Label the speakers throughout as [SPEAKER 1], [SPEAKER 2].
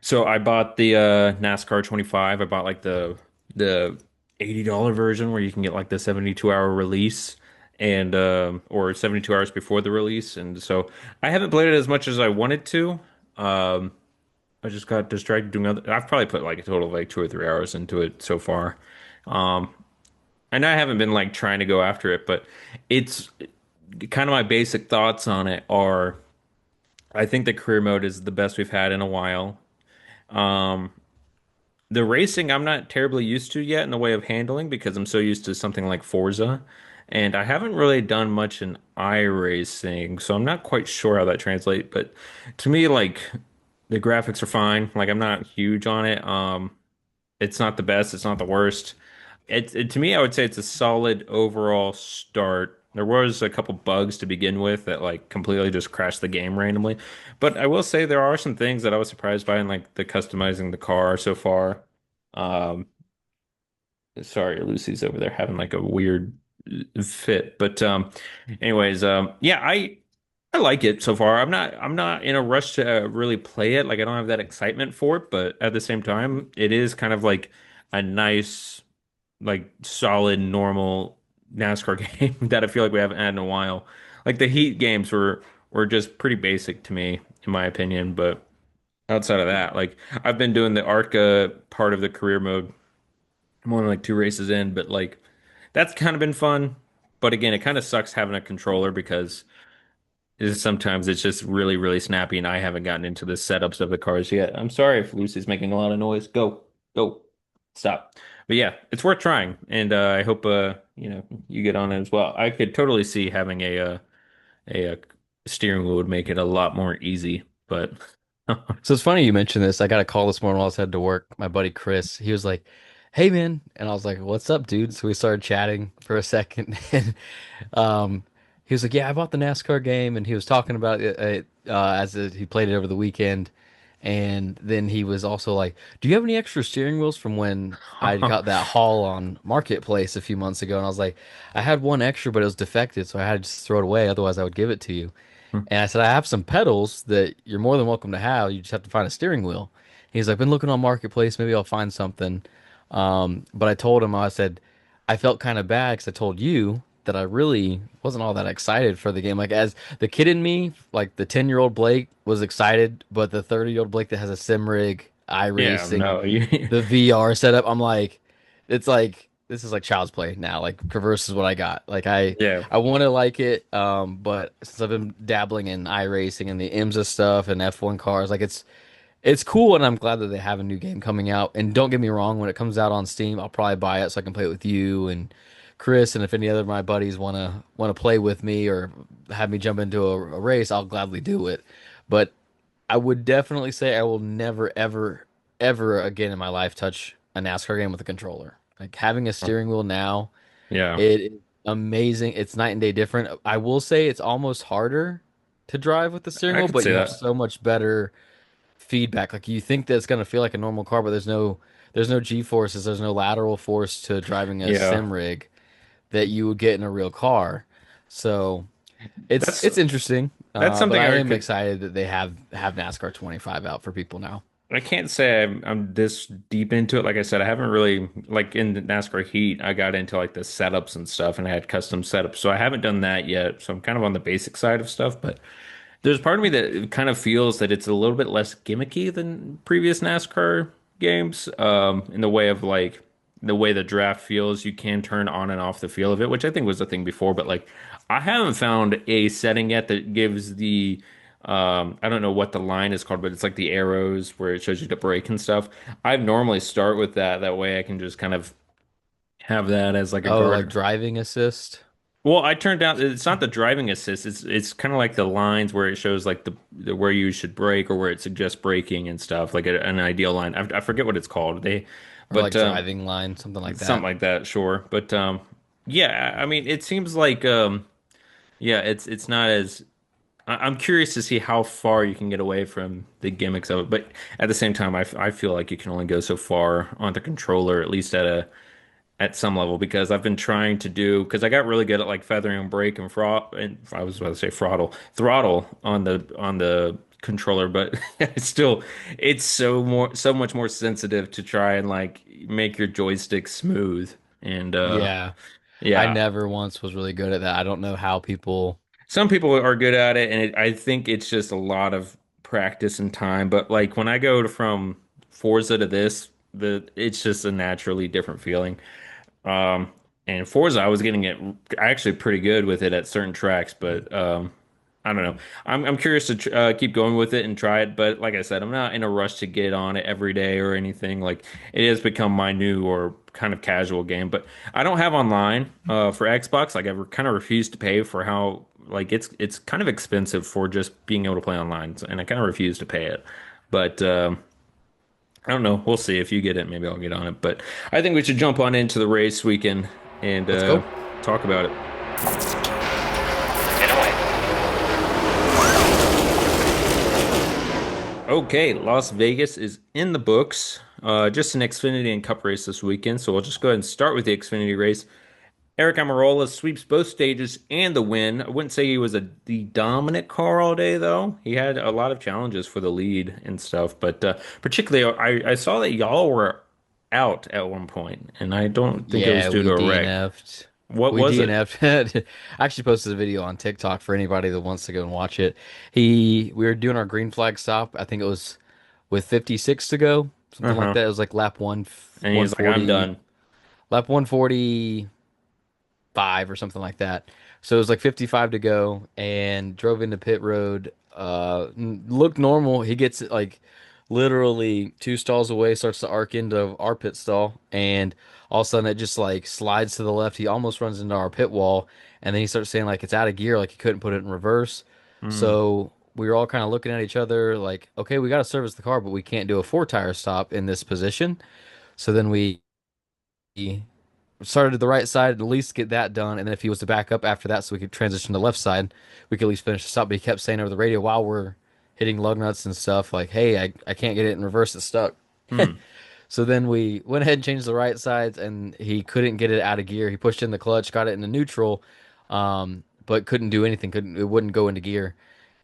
[SPEAKER 1] So I bought the NASCAR 25. I bought like the $80 version where you can get like the 72-hour release and or 72 hours before the release. And so I haven't played it as much as I wanted to. Um, I just got distracted doing other. I've probably put like a total of like 2 or 3 hours into it so far. Um, and I haven't been like trying to go after it, but it's kind of my basic thoughts on it are I think the career mode is the best we've had in a while. Um, The racing I'm not terribly used to yet in the way of handling because I'm so used to something like Forza. And I haven't really done much in iRacing, so I'm not quite sure how that translates. But to me, like the graphics are fine. Like I'm not huge on it. It's not the best, it's not the worst. To me, I would say it's a solid overall start. There was a couple bugs to begin with that like completely just crashed the game randomly. But I will say there are some things that I was surprised by in like the customizing the car so far. Um, sorry, Lucy's over there having like a weird fit. But anyways, yeah, I like it so far. I'm not in a rush to really play it. Like I don't have that excitement for it, but at the same time, it is kind of like a nice, like solid, normal NASCAR game that I feel like we haven't had in a while. Like the Heat games were just pretty basic to me, in my opinion. But outside of that, like I've been doing the ARCA part of the career mode. I'm only like 2 races in, but like that's kind of been fun. But again, it kind of sucks having a controller because sometimes it's just really, really snappy, and I haven't gotten into the setups of the cars yet. I'm sorry if Lucy's making a lot of noise. Go, stop. But yeah, it's worth trying, and I hope you get on it as well. I could totally see having a steering wheel would make it a lot more easy, but
[SPEAKER 2] So it's funny you mentioned this. I got a call this morning while I was headed to work. My buddy Chris, he was like, "Hey man," and I was like, "What's up, dude?" So we started chatting for a second, and um, he was like, "Yeah, I bought the NASCAR game," and he was talking about it he played it over the weekend, and then he was also like, "Do you have any extra steering wheels from when I got that haul on Marketplace a few months ago?" And I was like, "I had one extra, but it was defective, so I had to just throw it away. Otherwise, I would give it to you." And I said, I have some pedals that you're more than welcome to have. You just have to find a steering wheel. He's like, been looking on Marketplace. Maybe I'll find something. But I told him, I said, I felt kind of bad because I told you that I really wasn't all that excited for the game. Like, as the kid in me, like the 10-year-old Blake was excited, but the 30-year-old Blake that has a sim rig,
[SPEAKER 1] yeah,
[SPEAKER 2] iRacing,
[SPEAKER 1] no, you,
[SPEAKER 2] the VR setup, I'm like, it's like, this is like child's play now. Like, versus what I got. Like,
[SPEAKER 1] yeah.
[SPEAKER 2] I want to like it, but since I've been dabbling in iRacing and the IMSA stuff and F1 cars, like it's cool, and I'm glad that they have a new game coming out. And don't get me wrong, when it comes out on Steam, I'll probably buy it so I can play it with you and Chris, and if any other of my buddies wanna play with me or have me jump into a race, I'll gladly do it. But I would definitely say I will never, ever, ever again in my life touch a NASCAR game with a controller. Like having a steering wheel now.
[SPEAKER 1] Yeah,
[SPEAKER 2] It is amazing. It's night and day different. I will say it's almost harder to drive with the steering
[SPEAKER 1] I
[SPEAKER 2] wheel,
[SPEAKER 1] could
[SPEAKER 2] but
[SPEAKER 1] say
[SPEAKER 2] you have
[SPEAKER 1] that.
[SPEAKER 2] so much better feedback. Like you think that it's gonna feel like a normal car, but there's no G-forces, there's no lateral force to driving a
[SPEAKER 1] Yeah.
[SPEAKER 2] sim rig that you would get in a real car. So it's
[SPEAKER 1] That's
[SPEAKER 2] it's interesting.
[SPEAKER 1] that's
[SPEAKER 2] But
[SPEAKER 1] something
[SPEAKER 2] I
[SPEAKER 1] I
[SPEAKER 2] am
[SPEAKER 1] could
[SPEAKER 2] excited that they have NASCAR 25 out for people now.
[SPEAKER 1] I can't say I'm this deep into it. Like I said, I haven't really like in the NASCAR Heat, I got into like the setups and stuff and I had custom setups. So I haven't done that yet. So I'm kind of on the basic side of stuff, but there's part of me that kind of feels that it's a little bit less gimmicky than previous NASCAR games, in the way of like the way the draft feels. You can turn on and off the feel of it, which I think was a thing before, but like I haven't found a setting yet that gives the I don't know what the line is called, but it's like the arrows where it shows you to brake and stuff. I normally start with that. That way I can just kind of have that as like a
[SPEAKER 2] Oh, like
[SPEAKER 1] guard.
[SPEAKER 2] driving assist.
[SPEAKER 1] Well, I turned down. It's not the driving assist. It's kind of like the lines where it shows like the where you should brake or where it suggests braking and stuff, like an ideal line. I forget what it's called.
[SPEAKER 2] Or
[SPEAKER 1] But
[SPEAKER 2] like driving line, something like
[SPEAKER 1] something
[SPEAKER 2] that.
[SPEAKER 1] like that, sure. But yeah. I mean, it seems like yeah, it's not as. I'm curious to see how far you can get away from the gimmicks of it. But at the same time, I feel like you can only go so far on the controller, at least at some level because I've been trying to do because I got really good at like feathering and brake and and I was about to say throttle on the controller, but it's still it's so much more sensitive to try and like make your joystick smooth. And
[SPEAKER 2] Yeah. I
[SPEAKER 1] yeah,
[SPEAKER 2] never once was really good at that. I don't know how people.
[SPEAKER 1] some people are good at it, and I think it's just a lot of practice and time. But like when I go from Forza to this, it's just a naturally different feeling. Um, and Forza, I was getting it actually pretty good with it at certain tracks, but I don't know. I'm curious to keep going with it and try it, but like I said, I'm not in a rush to get on it every day or anything. Like it has become my new or kind of casual game, but I don't have online for Xbox. Like kind of refuse to pay for how like it's kind of expensive for just being able to play online, and I kind of refuse to pay it. But I don't know. We'll see if you get it. Maybe I'll get on it. But I think we should jump on into the race weekend and
[SPEAKER 2] Let's go.
[SPEAKER 1] talk about it.
[SPEAKER 2] In a way.
[SPEAKER 1] Okay, Las Vegas is in the books. Just an Xfinity and Cup race this weekend, so we'll just go ahead and start with the Xfinity race. Eric Almirola sweeps both stages and the win. I wouldn't say he was the dominant car all day, though. He had a lot of challenges for the lead and stuff, but particularly I saw that y'all were out at one point, and I don't think it was
[SPEAKER 2] Yeah,
[SPEAKER 1] due
[SPEAKER 2] we
[SPEAKER 1] to a wreck.
[SPEAKER 2] DNF'd.
[SPEAKER 1] What
[SPEAKER 2] We
[SPEAKER 1] was it?
[SPEAKER 2] DNF'd. I actually posted a video on TikTok for anybody that wants to go and watch it. We were doing our green flag stop. I think it was with 56 to go, something like
[SPEAKER 1] Uh-huh.
[SPEAKER 2] that. It was like lap one
[SPEAKER 1] And he was like, I'm
[SPEAKER 2] 140,
[SPEAKER 1] done.
[SPEAKER 2] lap 140. Five or something like that. So it was like 55 to go and drove into pit road. Looked normal. He gets it like literally two stalls away, starts to arc into our pit stall, and all of a sudden it just like slides to the left. He almost runs into our pit wall, and then he starts saying like it's out of gear, like he couldn't put it in reverse.
[SPEAKER 1] Hmm.
[SPEAKER 2] So we were all kind of looking at each other like, okay, we got to service the car, but we can't do a four tire stop in this position. So then we started to the right side, at least get that done. And then if he was to back up after that, so we could transition to the left side, we could at least finish the stop. But he kept saying over the radio while we're hitting lug nuts and stuff, like, hey, I can't get it in reverse, it's stuck.
[SPEAKER 1] Hmm.
[SPEAKER 2] So then we went ahead and changed the right sides, and he couldn't get it out of gear. He pushed in the clutch, got it into neutral, but couldn't do anything. Couldn't it wouldn't go into gear.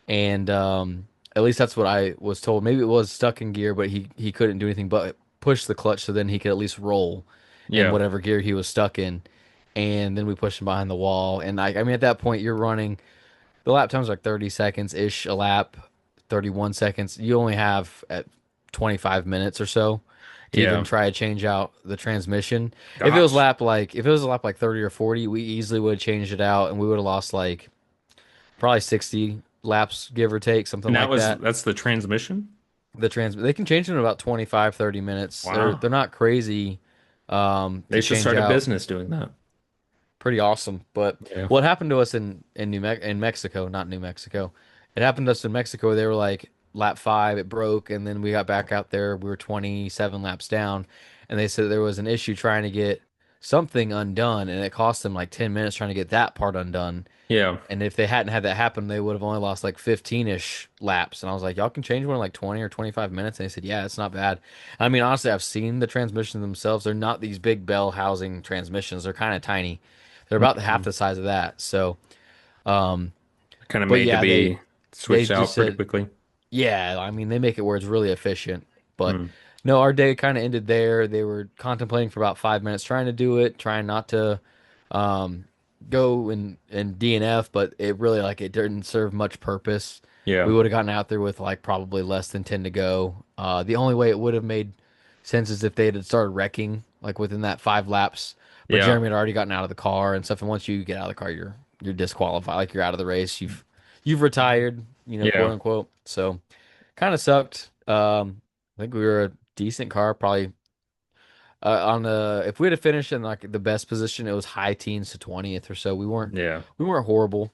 [SPEAKER 2] And at least that's what I was told. Maybe it was stuck in gear, but he couldn't do anything but push the clutch, so then he could at least roll in
[SPEAKER 1] Yeah.
[SPEAKER 2] whatever gear he was stuck in. And then we pushed him behind the wall. And I mean, at that point, you're running. The lap time's like 30 seconds ish a lap, 31 seconds. You only have at 25 minutes or so to even
[SPEAKER 1] Yeah.
[SPEAKER 2] try to change out the transmission.
[SPEAKER 1] Gosh.
[SPEAKER 2] If it was a lap like 30 or 40, we easily would have changed it out, and we would have lost like probably 60 laps, give or take, something
[SPEAKER 1] And
[SPEAKER 2] like that.
[SPEAKER 1] that's the transmission?
[SPEAKER 2] They can change them in about 25, 30 minutes. They're
[SPEAKER 1] Wow.
[SPEAKER 2] not crazy
[SPEAKER 1] They
[SPEAKER 2] to
[SPEAKER 1] should
[SPEAKER 2] change
[SPEAKER 1] start a
[SPEAKER 2] out.
[SPEAKER 1] business doing that.
[SPEAKER 2] Pretty awesome. But
[SPEAKER 1] Yeah.
[SPEAKER 2] what happened to us in Mexico, not New Mexico. It happened to us in Mexico. They were like lap 5, it broke, and then we got back out there. We were 27 laps down, and they said there was an issue trying to get something undone, and it cost them like 10 minutes trying to get that part undone.
[SPEAKER 1] Yeah.
[SPEAKER 2] And if they hadn't had that happen, they would have only lost like 15-ish laps. And I was like, y'all can change one in like 20 or 25 minutes. And they said, yeah, it's not bad. I mean, honestly, I've seen the transmissions themselves. They're not these big bell housing transmissions. They're kind of tiny. They're about half
[SPEAKER 1] Mhm.
[SPEAKER 2] the size of that. So, um,
[SPEAKER 1] Kind of
[SPEAKER 2] but
[SPEAKER 1] made to
[SPEAKER 2] yeah,
[SPEAKER 1] be
[SPEAKER 2] they
[SPEAKER 1] switched
[SPEAKER 2] just
[SPEAKER 1] out pretty
[SPEAKER 2] said,
[SPEAKER 1] quickly.
[SPEAKER 2] yeah, I mean, they make it where it's really efficient. But
[SPEAKER 1] Hmm.
[SPEAKER 2] no, our day kind of ended there. They were contemplating for about 5 minutes, trying to do it, trying not to um, go and DNF, but it really like it didn't serve much purpose. We
[SPEAKER 1] Yeah.
[SPEAKER 2] would have gotten out there with like probably less than 10 to go. The only way it would have made sense is if they had started wrecking like within that 5 laps. But
[SPEAKER 1] Yeah.
[SPEAKER 2] Jeremy had already gotten out of the car and stuff, and once you get out of the car, you're disqualified. Like you're out of the race. You've retired, quote
[SPEAKER 1] Yeah.
[SPEAKER 2] unquote. So kind of sucked. I think we were a decent car, probably on the if we had finished in like the best position, it was high teens to 20th or so.
[SPEAKER 1] Yeah.
[SPEAKER 2] We weren't horrible.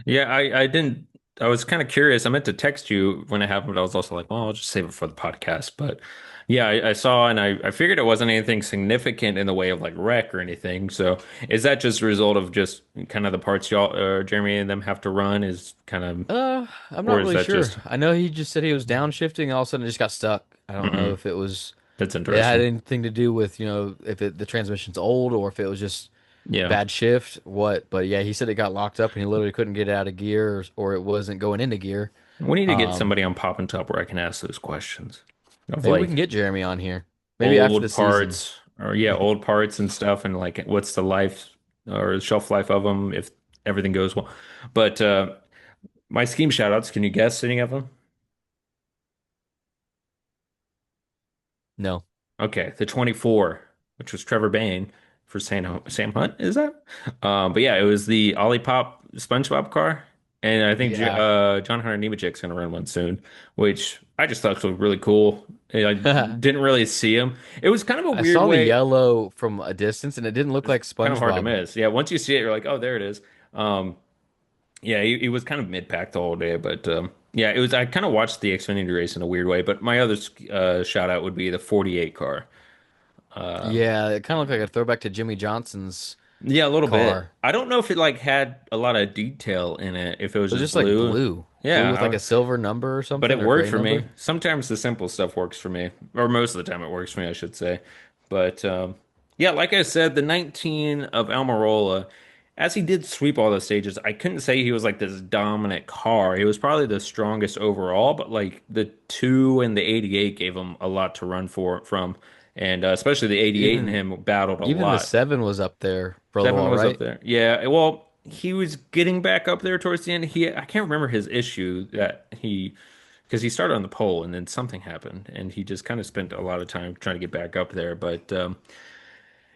[SPEAKER 1] Yeah, I didn't I was kind of curious. I meant to text you when it happened, but I was also like, well, I'll just save it for the podcast. But yeah, I saw and I figured it wasn't anything significant in the way of like wreck or anything. So is that just a result of just kind of the parts y'all Jeremy and them have to run is kind of
[SPEAKER 2] I'm
[SPEAKER 1] or
[SPEAKER 2] not
[SPEAKER 1] is
[SPEAKER 2] really
[SPEAKER 1] that
[SPEAKER 2] sure.
[SPEAKER 1] just
[SPEAKER 2] I know he just said he was downshifting, and all of a sudden it just got stuck. I don't know
[SPEAKER 1] mm
[SPEAKER 2] if
[SPEAKER 1] that's
[SPEAKER 2] it had
[SPEAKER 1] interesting.
[SPEAKER 2] anything to do with, if the transmission's old or if it was just
[SPEAKER 1] Yeah.
[SPEAKER 2] bad shift, what. But yeah, he said it got locked up and he literally couldn't get it out of gear or it wasn't going into gear.
[SPEAKER 1] We need to get
[SPEAKER 2] Um,
[SPEAKER 1] somebody on Pop and Top where I can ask those questions of
[SPEAKER 2] maybe we can
[SPEAKER 1] like
[SPEAKER 2] get Jeremy on here. Maybe after the
[SPEAKER 1] old
[SPEAKER 2] season.
[SPEAKER 1] parts or yeah, old parts and stuff, and like what's the life or shelf life of them if everything goes well. But my scheme shoutouts, can you guess any of them?
[SPEAKER 2] No.
[SPEAKER 1] Okay, the 24, which was Trevor Bain for Sam Hunt, is that? But yeah, it was the Olipop SpongeBob car, and I think
[SPEAKER 2] Yeah.
[SPEAKER 1] John Hunter Nemechek's gonna run one soon, which I just thought was really cool. I didn't really see him. It was kind of a
[SPEAKER 2] I
[SPEAKER 1] weird
[SPEAKER 2] saw the
[SPEAKER 1] way.
[SPEAKER 2] yellow from a distance and it didn't look
[SPEAKER 1] It's
[SPEAKER 2] like
[SPEAKER 1] kind of hard to
[SPEAKER 2] SpongeBob.
[SPEAKER 1] miss. Yeah, once you see it, you're like, oh, there it is. Yeah, he was kind of mid-pack the whole day, but yeah, it was. I kind of watched the Xfinity race in a weird way, but my other shout out would be the 48 car. Uh,
[SPEAKER 2] Yeah, it kind of looked like a throwback to Jimmy Johnson's
[SPEAKER 1] yeah, a little bit.
[SPEAKER 2] car.
[SPEAKER 1] I don't know if it like had a lot of detail in it, if it was
[SPEAKER 2] It was
[SPEAKER 1] just
[SPEAKER 2] just like
[SPEAKER 1] blue.
[SPEAKER 2] blue. Blue with like
[SPEAKER 1] Yeah,
[SPEAKER 2] a silver number or
[SPEAKER 1] but
[SPEAKER 2] something
[SPEAKER 1] it
[SPEAKER 2] or
[SPEAKER 1] worked
[SPEAKER 2] gray
[SPEAKER 1] for me.
[SPEAKER 2] number.
[SPEAKER 1] Sometimes the simple stuff works for me, or most of the time it works for me, I should say. But yeah, like I said, the 19 of Almirola, as he did sweep all the stages, I couldn't say he was like this dominant car. He was probably the strongest overall, but like the 2 and the 88 gave him a lot to run for from, and especially the 88 and
[SPEAKER 2] Even
[SPEAKER 1] him battled a
[SPEAKER 2] even the
[SPEAKER 1] lot.
[SPEAKER 2] 7 was up there for a little
[SPEAKER 1] Seven
[SPEAKER 2] while,
[SPEAKER 1] was up
[SPEAKER 2] right?
[SPEAKER 1] there. Yeah, well, he was getting back up there towards the end. I can't remember his issue that because he started on the pole and then something happened and he just kind of spent a lot of time trying to get back up there. But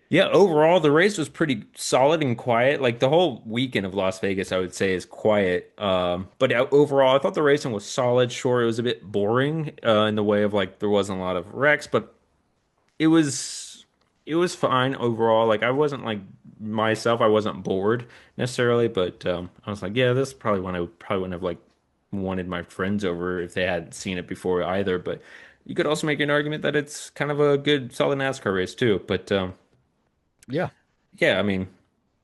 [SPEAKER 1] yeah, overall the race was pretty solid and quiet. Like the whole weekend of Las Vegas, I would say is quiet. But overall, I thought the racing was solid. Sure, it was a bit boring in the way of like there wasn't a lot of wrecks, but it was it was fine overall. Like I wasn't like myself, I wasn't bored necessarily, but I was like, yeah, this is probably when I probably wouldn't have like wanted my friends over if they hadn't seen it before either. But you could also make an argument that it's kind of a good solid NASCAR race too. But
[SPEAKER 2] Yeah.
[SPEAKER 1] yeah, I mean,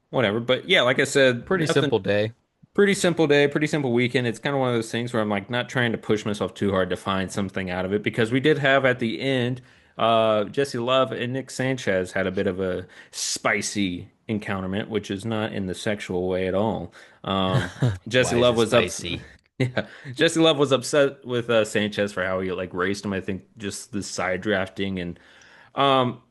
[SPEAKER 1] whatever. But yeah, like I said,
[SPEAKER 2] Pretty
[SPEAKER 1] nothing.
[SPEAKER 2] simple day.
[SPEAKER 1] Pretty simple day, pretty simple weekend. It's kind of one of those things where I'm like not trying to push myself too hard to find something out of it because we did have at the end, Jesse Love and Nick Sanchez had a bit of a spicy encounterment, which is not in the sexual way at all. Jesse
[SPEAKER 2] Why is
[SPEAKER 1] Love
[SPEAKER 2] it
[SPEAKER 1] was up,
[SPEAKER 2] spicy?
[SPEAKER 1] yeah, Jesse Love was upset with Sanchez for how he like raced him. I think just the side drafting and um,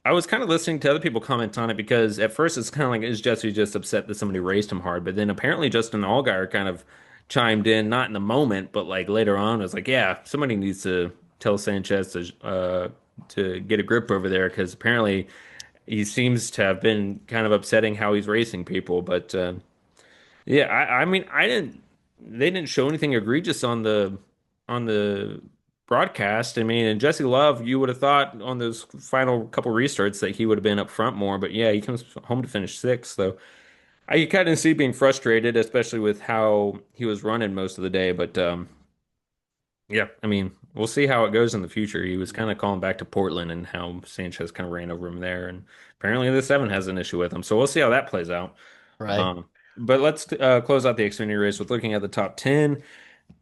[SPEAKER 1] I was kind of listening to other people comment on it because at first it's kind of like, is Jesse just upset that somebody raced him hard? But then apparently Justin Allgaier kind of chimed in, not in the moment, but like later on, it was like, yeah, somebody needs to tell Sanchez to get a grip over there because apparently he seems to have been kind of upsetting how he's racing people. But yeah, I mean, I didn't. They didn't show anything egregious on the broadcast. I mean, and Jesse Love, you would have thought on those final couple restarts that he would have been up front more, but yeah, he comes home to finish sixth. So I kind of see being frustrated, especially with how he was running most of the day. But yeah, I mean, we'll see how it goes in the future. He was kind of calling back to Portland and how Sanchez kind of ran over him there, and apparently the seven has an issue with him. So we'll see how that plays out.
[SPEAKER 2] Right.
[SPEAKER 1] But let's close out the Xfinity race with looking at the top 10.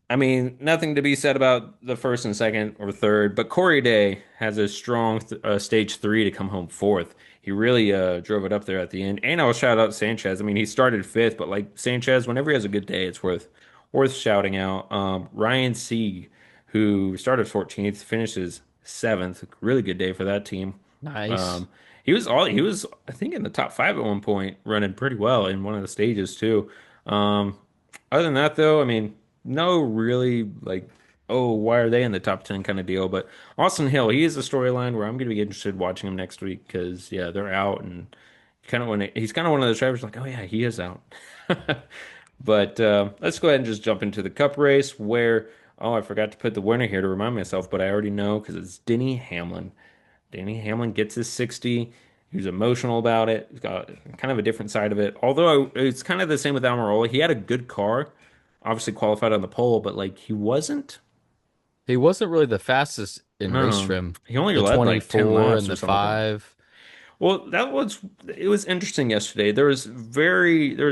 [SPEAKER 1] I mean, nothing to be said about the first and second or third, but Corey Day has a strong stage three to come home fourth. He really drove it up there at the end. And I'll shout out Sanchez. I mean, he started fifth, but like Sanchez, whenever he has a good day, it's worth shouting out. Ryan Sieg, who started 14th, finishes seventh. Really good day for that team.
[SPEAKER 2] Nice.
[SPEAKER 1] Um, he was I think in the top five at one point, running pretty well in one of the stages too. Um, Other than that, though, I mean, no really like, oh, why are they in the top 10 kind of deal. But Austin Hill, he is a storyline where I'm going to be interested watching him next week because yeah, they're out and kind of when he's kind of one of those drivers like, oh yeah, he is out. But let's go ahead and just jump into the Cup race where oh, I forgot to put the winner here to remind myself, but I already know because it's Denny Hamlin. Danny Hamlin gets his 60. He was emotional about it. He's got kind of a different side of it. Although it's kind of the same with Almirola. He had a good car, obviously qualified on the pole, but like he wasn't.
[SPEAKER 2] He wasn't really the fastest in race
[SPEAKER 1] No,
[SPEAKER 2] trim.
[SPEAKER 1] he only
[SPEAKER 2] The
[SPEAKER 1] led like 10
[SPEAKER 2] 24 and
[SPEAKER 1] laps or
[SPEAKER 2] the
[SPEAKER 1] something.
[SPEAKER 2] 5.
[SPEAKER 1] Well, that was it was interesting yesterday. There was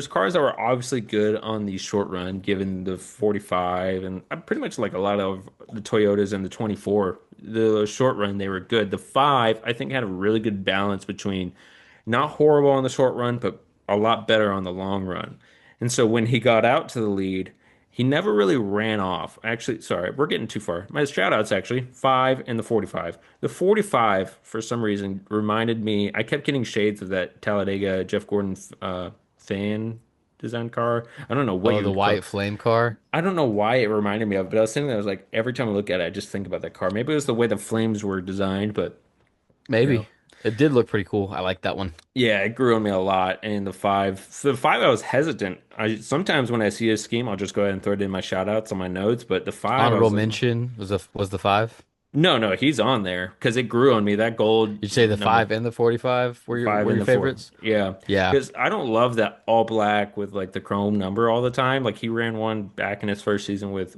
[SPEAKER 1] cars that were obviously good on the short run, given the 45 and pretty much like a lot of the Toyotas and the 24. The short run they were good. The 5 I think had a really good balance between not horrible on the short run, but a lot better on the long run. And so when he got out to the lead, he never really ran off. Actually, sorry, we're getting too far. My shout outs actually, 5 and the 45. The 45, for some reason, reminded me, I kept getting shades of that Talladega Jeff Gordon fan design car. I don't know what
[SPEAKER 2] Oh,
[SPEAKER 1] you
[SPEAKER 2] the
[SPEAKER 1] would call.
[SPEAKER 2] white flame car?
[SPEAKER 1] I don't know why it reminded me of, but I was thinking that I was like every time I look at it, I just think about that car. Maybe it was the way the flames were designed, but you know.
[SPEAKER 2] Maybe. It did look pretty cool. I like that one.
[SPEAKER 1] Yeah, it grew on me a lot. And the five, for the five, I was hesitant. I sometimes when I see a scheme, I'll just go ahead and throw it in my shout outs on my notes. But the five, I
[SPEAKER 2] Honorable
[SPEAKER 1] was like,
[SPEAKER 2] mention was the five.
[SPEAKER 1] no, no, he's on there because it grew on me. That gold
[SPEAKER 2] You'd say the
[SPEAKER 1] number
[SPEAKER 2] five and the 45
[SPEAKER 1] five
[SPEAKER 2] were
[SPEAKER 1] and
[SPEAKER 2] your
[SPEAKER 1] the four,
[SPEAKER 2] favorites?
[SPEAKER 1] yeah,
[SPEAKER 2] Yeah.
[SPEAKER 1] because I don't love that all black with like the chrome number all the time. Like he ran one back in his first season with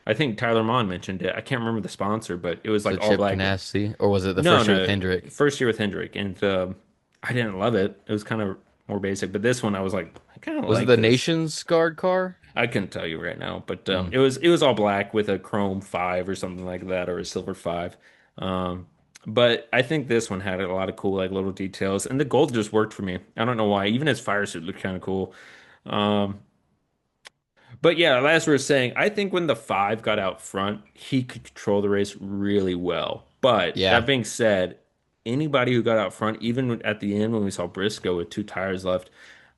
[SPEAKER 1] I think Tyler Mon mentioned it. I can't remember the sponsor, but it was
[SPEAKER 2] So
[SPEAKER 1] like all
[SPEAKER 2] Chip
[SPEAKER 1] black.
[SPEAKER 2] Ganassi, or was it the
[SPEAKER 1] No,
[SPEAKER 2] first year with
[SPEAKER 1] no,
[SPEAKER 2] Hendrick?
[SPEAKER 1] first year with Hendrick, and I didn't love it. It was kind of more basic, but this one I was like, I kind of
[SPEAKER 2] Was it
[SPEAKER 1] like
[SPEAKER 2] the
[SPEAKER 1] this.
[SPEAKER 2] Nations Guard car?
[SPEAKER 1] I couldn't tell you right now, but
[SPEAKER 2] Mm.
[SPEAKER 1] it was all black with a chrome five or something like that, or a silver five. Um, but I think this one had a lot of cool like little details, and the gold just worked for me. I don't know why. Even his fire suit looked kind of cool. Um, but yeah, as we were saying, I think when the five got out front, he could control the race really well. But
[SPEAKER 2] Yeah.
[SPEAKER 1] that being said, anybody who got out front, even at the end when we saw Briscoe with two tires left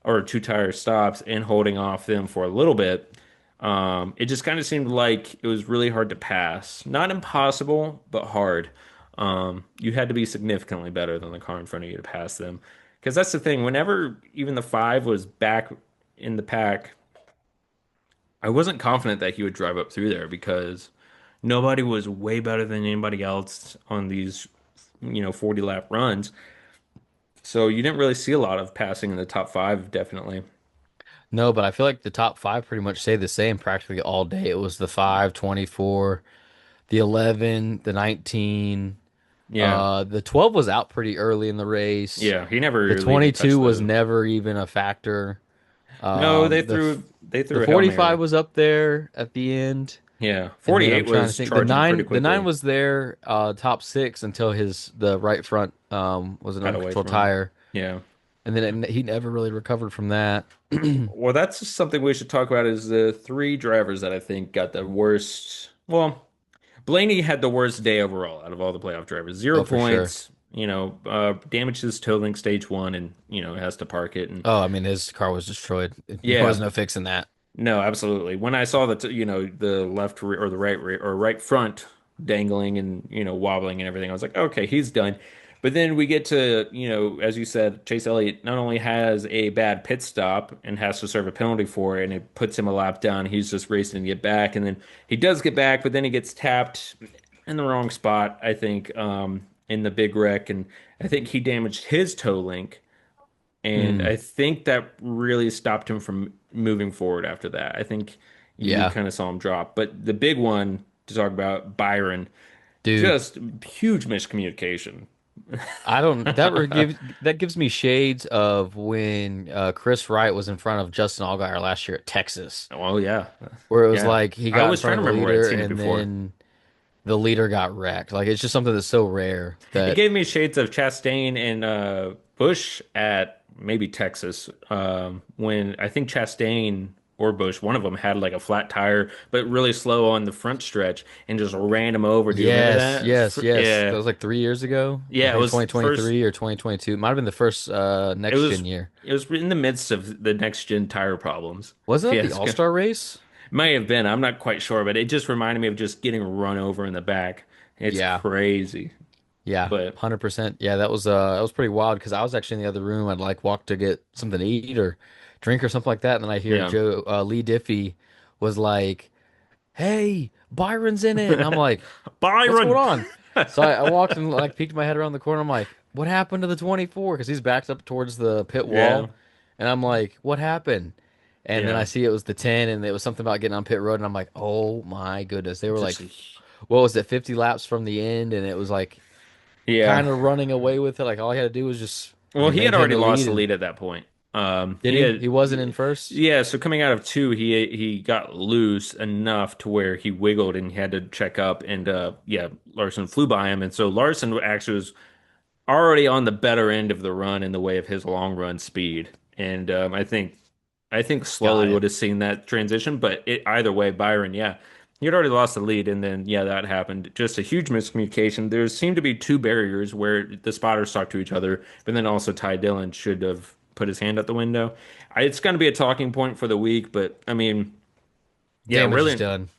[SPEAKER 1] or two tire stops and holding off them for a little bit, it just kind of seemed like it was really hard to pass. Not impossible, but hard. You had to be significantly better than the car in front of you to pass them. Because that's the thing, whenever even the five was back in the pack, I wasn't confident that he would drive up through there because nobody was way better than anybody else on these, 40 lap runs. So you didn't really see a lot of passing in the top five, definitely.
[SPEAKER 2] No, but I feel like the top five pretty much stayed the same practically all day. It was the 5, 24, the 11, the 19.
[SPEAKER 1] Yeah.
[SPEAKER 2] The 12 was out pretty early in the race.
[SPEAKER 1] Yeah. He never
[SPEAKER 2] The
[SPEAKER 1] really even
[SPEAKER 2] 22
[SPEAKER 1] touched
[SPEAKER 2] was
[SPEAKER 1] the.
[SPEAKER 2] never even a factor.
[SPEAKER 1] No, they
[SPEAKER 2] The
[SPEAKER 1] threw they
[SPEAKER 2] the
[SPEAKER 1] threw a Hail
[SPEAKER 2] 45
[SPEAKER 1] Mary.
[SPEAKER 2] was up there at the end.
[SPEAKER 1] Yeah.
[SPEAKER 2] And then I'm
[SPEAKER 1] 48
[SPEAKER 2] trying to
[SPEAKER 1] was
[SPEAKER 2] think.
[SPEAKER 1] charging pretty
[SPEAKER 2] The nine
[SPEAKER 1] quickly.
[SPEAKER 2] was there, top six until the right front was an
[SPEAKER 1] Got away
[SPEAKER 2] uncontrolled
[SPEAKER 1] from him.
[SPEAKER 2] tire,
[SPEAKER 1] Yeah.
[SPEAKER 2] and then he never really recovered from that.
[SPEAKER 1] Well, that's just something we should talk about is the three drivers that I think got the worst. Well, Blaney had the worst day overall out of all the playoff drivers. Zero
[SPEAKER 2] Oh, for sure.
[SPEAKER 1] points, damaged his toe link stage one and, has to park it. And
[SPEAKER 2] Oh, I mean, his car was destroyed. There was
[SPEAKER 1] yeah,
[SPEAKER 2] no fixing that.
[SPEAKER 1] no, absolutely. When I saw the left rear or the right rear or right front dangling and, wobbling and everything, I was like, okay, he's done. But then we get to, as you said, Chase Elliott not only has a bad pit stop and has to serve a penalty for it, and it puts him a lap down. He's just racing to get back, and then he does get back, but then he gets tapped in the wrong spot, I think, in the big wreck, and I think he damaged his toe link. And
[SPEAKER 2] Mm,
[SPEAKER 1] I think that really stopped him from moving forward after that. I think you
[SPEAKER 2] yeah,
[SPEAKER 1] kind of saw him drop. But the big one to talk about, Byron,
[SPEAKER 2] dude.
[SPEAKER 1] just huge miscommunication.
[SPEAKER 2] I don't. That gives me shades of when Chris Wright was in front of Justin Allgaier last year at Texas,
[SPEAKER 1] Oh, yeah.
[SPEAKER 2] where it was
[SPEAKER 1] Yeah.
[SPEAKER 2] like he
[SPEAKER 1] I
[SPEAKER 2] got in
[SPEAKER 1] was trying
[SPEAKER 2] front
[SPEAKER 1] to
[SPEAKER 2] of the
[SPEAKER 1] remember where I'd
[SPEAKER 2] leader
[SPEAKER 1] seen it
[SPEAKER 2] and
[SPEAKER 1] before.
[SPEAKER 2] then the leader got wrecked. Like it's just something that's so rare
[SPEAKER 1] It
[SPEAKER 2] that
[SPEAKER 1] gave me shades of Chastain and Bush at maybe Texas, when I think Chastain or Bush, one of them had like a flat tire, but really slow on the front stretch and just ran him over. Do you remember
[SPEAKER 2] yes,
[SPEAKER 1] that?
[SPEAKER 2] yes, yes. That
[SPEAKER 1] Yeah.
[SPEAKER 2] was like 3 years ago. I
[SPEAKER 1] Yeah, it
[SPEAKER 2] think
[SPEAKER 1] was first.
[SPEAKER 2] 2023 or 2022. It might have been the first
[SPEAKER 1] It
[SPEAKER 2] next
[SPEAKER 1] was
[SPEAKER 2] gen year.
[SPEAKER 1] it was in the midst of the next gen tire problems
[SPEAKER 2] Wasn't that the
[SPEAKER 1] fiasco.
[SPEAKER 2] All-Star race?
[SPEAKER 1] May have been. I'm not quite sure, but it just reminded me of just getting run over in the back. It's
[SPEAKER 2] Yeah.
[SPEAKER 1] crazy.
[SPEAKER 2] Yeah,
[SPEAKER 1] But
[SPEAKER 2] 100%. Yeah, that was pretty wild because I was actually in the other room. I'd like walk to get something to eat or drink or something like that, and then I hear
[SPEAKER 1] yeah.
[SPEAKER 2] Joe Lee Diffie was like, "Hey, Byron's in it," and I'm like, "What's going
[SPEAKER 1] Byron.
[SPEAKER 2] on?" So I walked and like peeked my head around the corner. I'm like, "What happened to the 24?" Because he's backed up towards the pit
[SPEAKER 1] Yeah.
[SPEAKER 2] wall, and I'm like, "What happened?" And then I
[SPEAKER 1] Yeah.
[SPEAKER 2] see it was the 10, and it was something about getting on pit road, and I'm like, "Oh my goodness!" They were like,
[SPEAKER 1] Just
[SPEAKER 2] what was it, 50 laps from the end, and it was like
[SPEAKER 1] yeah.
[SPEAKER 2] kind of running away with it. Like all he had to do was just
[SPEAKER 1] Well, he had
[SPEAKER 2] maintain
[SPEAKER 1] already
[SPEAKER 2] the
[SPEAKER 1] lost
[SPEAKER 2] lead.
[SPEAKER 1] the
[SPEAKER 2] And
[SPEAKER 1] lead at that point.
[SPEAKER 2] did
[SPEAKER 1] He
[SPEAKER 2] he?
[SPEAKER 1] had
[SPEAKER 2] He wasn't in first.
[SPEAKER 1] yeah, so coming out of two, he got loose enough to where he wiggled and he had to check up and yeah, Larson flew by him and so Larson actually was already on the better end of the run in the way of his long run speed. And I think I think slowly
[SPEAKER 2] Got
[SPEAKER 1] would
[SPEAKER 2] it.
[SPEAKER 1] have seen that transition, but either way, Byron, yeah, he had already lost the lead, and then yeah, that happened. Just a huge miscommunication. There seemed to be two barriers where the spotters talked to each other, but then also Ty Dillon should have put his hand out the window. It's going to be a talking point for the week, but I mean, yeah,
[SPEAKER 2] Damage is
[SPEAKER 1] really,
[SPEAKER 2] done.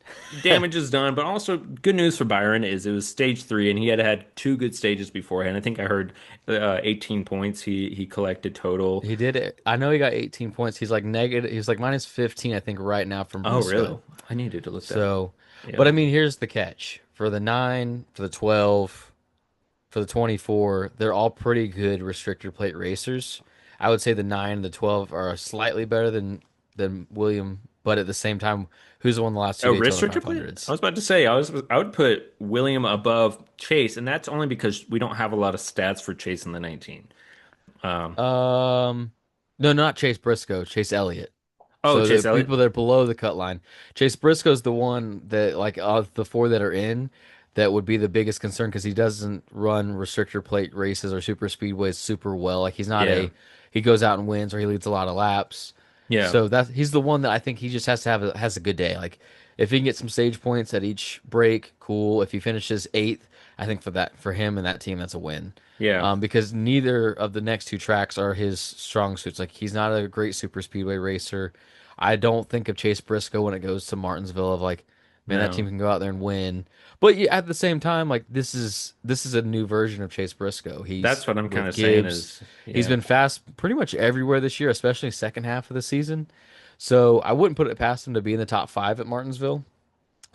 [SPEAKER 1] damage is done. But also, good news for Byron is it was stage three, and he had two good stages beforehand. I think I heard 18 points he collected total.
[SPEAKER 2] He did it. I know he got 18 points. He's like negative. He's like minus 15, I think, right now from
[SPEAKER 1] Oh, really?
[SPEAKER 2] Briscoe.
[SPEAKER 1] I needed to look that up.
[SPEAKER 2] So, but
[SPEAKER 1] Yeah.
[SPEAKER 2] I mean, here's the catch. For the 9, for the 12, for the 24, they're all pretty good restrictor plate racers. I would say the 9 and the 12 are slightly better than William, but at the same time, who's won the last two
[SPEAKER 1] Oh,
[SPEAKER 2] Daytona
[SPEAKER 1] restrictor plate? I
[SPEAKER 2] 500s?
[SPEAKER 1] was about to say I would put William above Chase, and that's only because we don't have a lot of stats for Chase in the 19. Um,
[SPEAKER 2] Um, no, not Chase Briscoe, Chase Elliott.
[SPEAKER 1] oh,
[SPEAKER 2] So the
[SPEAKER 1] Chase Elliott.
[SPEAKER 2] people that are below the cut line, Chase Briscoe's the one that like of the four that are in, that would be the biggest concern because he doesn't run restrictor plate races or super speedways super well. Like he's not
[SPEAKER 1] Yeah,
[SPEAKER 2] a he goes out and wins or he leads a lot of laps.
[SPEAKER 1] yeah,
[SPEAKER 2] So that he's the one that I think he just has to have has a good day. Like if he can get some stage points at each break, cool. If he finishes eighth, I think for him and that team, that's a win.
[SPEAKER 1] yeah.
[SPEAKER 2] Because neither of the next two tracks are his strong suits. Like he's not a great super speedway racer. I don't think of Chase Briscoe when it goes to Martinsville of like, man, that team
[SPEAKER 1] No,
[SPEAKER 2] can go out there and win. But yeah, at the same time, like this is a new version of Chase Briscoe. He's
[SPEAKER 1] that's what I'm kind
[SPEAKER 2] with
[SPEAKER 1] of saying
[SPEAKER 2] Gibbs.
[SPEAKER 1] is,
[SPEAKER 2] He's
[SPEAKER 1] yeah,
[SPEAKER 2] been fast pretty much everywhere this year, especially second half of the season. So I wouldn't put it past him to be in the top five at Martinsville.